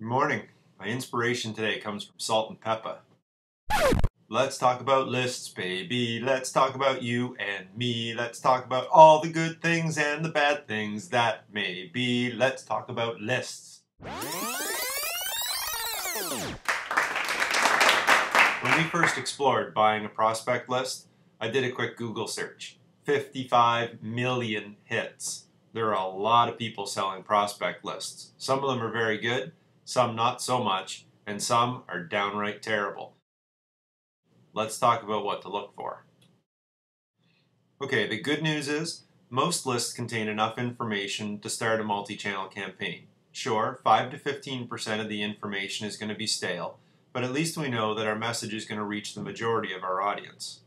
Good morning. My inspiration today comes from Salt and Pepper. Let's talk about lists, baby. Let's talk about you and me. Let's talk about all the good things and the bad things that may be. Let's talk about lists. When we first explored buying a prospect list, I did a quick Google search. 55 million hits. There are a lot of people selling prospect lists. Some of them are very good, some not so much, and some are downright terrible. Let's talk about what to look for. Okay, the good news is most lists contain enough information to start a multi-channel campaign. Sure, 5 to 15% of the information is going to be stale, but at least we know that our message is going to reach the majority of our audience.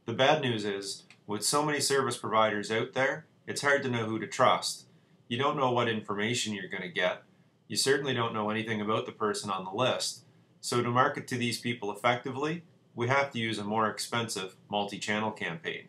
The bad news is, with so many service providers out there, it's hard to know who to trust. You don't know what information you're going to get. You certainly don't know anything about the person on the list. So to market to these people effectively, we have to use a more expensive multi-channel campaign.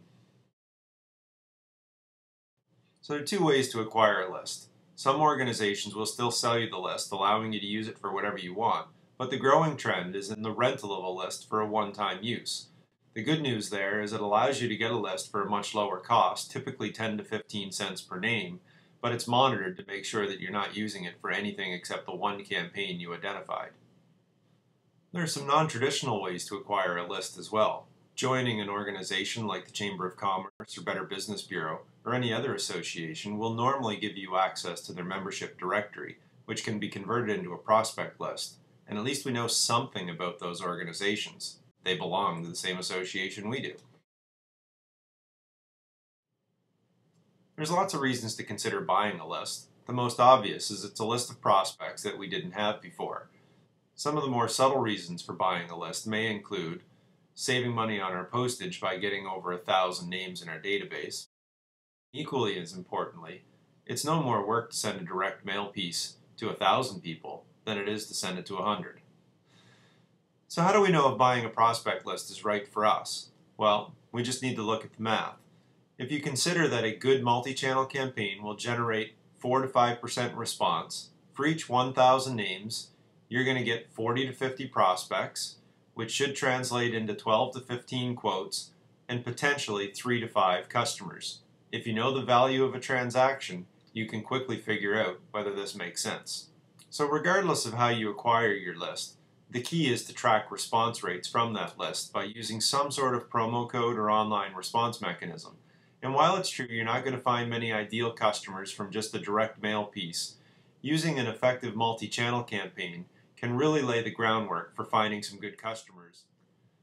So there are two ways to acquire a list. Some organizations will still sell you the list, allowing you to use it for whatever you want, but the growing trend is in the rental of a list for a one-time use. The good news there is it allows you to get a list for a much lower cost, typically 10 to 15 cents per name, but it's monitored to make sure that you're not using it for anything except the one campaign you identified. There are some non-traditional ways to acquire a list as well. Joining an organization like the Chamber of Commerce or Better Business Bureau or any other association will normally give you access to their membership directory, which can be converted into a prospect list, and at least we know something about those organizations. They belong to the same association we do. There's lots of reasons to consider buying a list. The most obvious is it's a list of prospects that we didn't have before. Some of the more subtle reasons for buying a list may include saving money on our postage by getting over 1,000 names in our database. Equally as importantly, it's no more work to send a direct mail piece to 1,000 people than it is to send it to 100. So how do we know if buying a prospect list is right for us? Well, we just need to look at the math. If you consider that a good multi-channel campaign will generate 4 to 5% response, for each 1,000 names, you're going to get 40 to 50 prospects, which should translate into 12 to 15 quotes, and potentially 3 to 5 customers. If you know the value of a transaction, you can quickly figure out whether this makes sense. So regardless of how you acquire your list, the key is to track response rates from that list by using some sort of promo code or online response mechanism. And while it's true you're not going to find many ideal customers from just a direct mail piece, using an effective multi-channel campaign can really lay the groundwork for finding some good customers.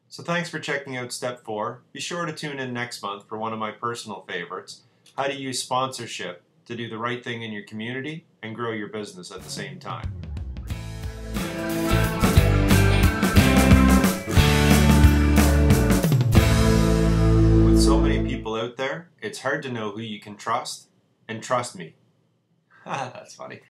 So thanks for checking out Step 4. Be sure to tune in next month for one of my personal favorites, how to use sponsorship to do the right thing in your community and grow your business at the same time. With so many people out there, it's hard to know who you can trust, and trust me. That's funny.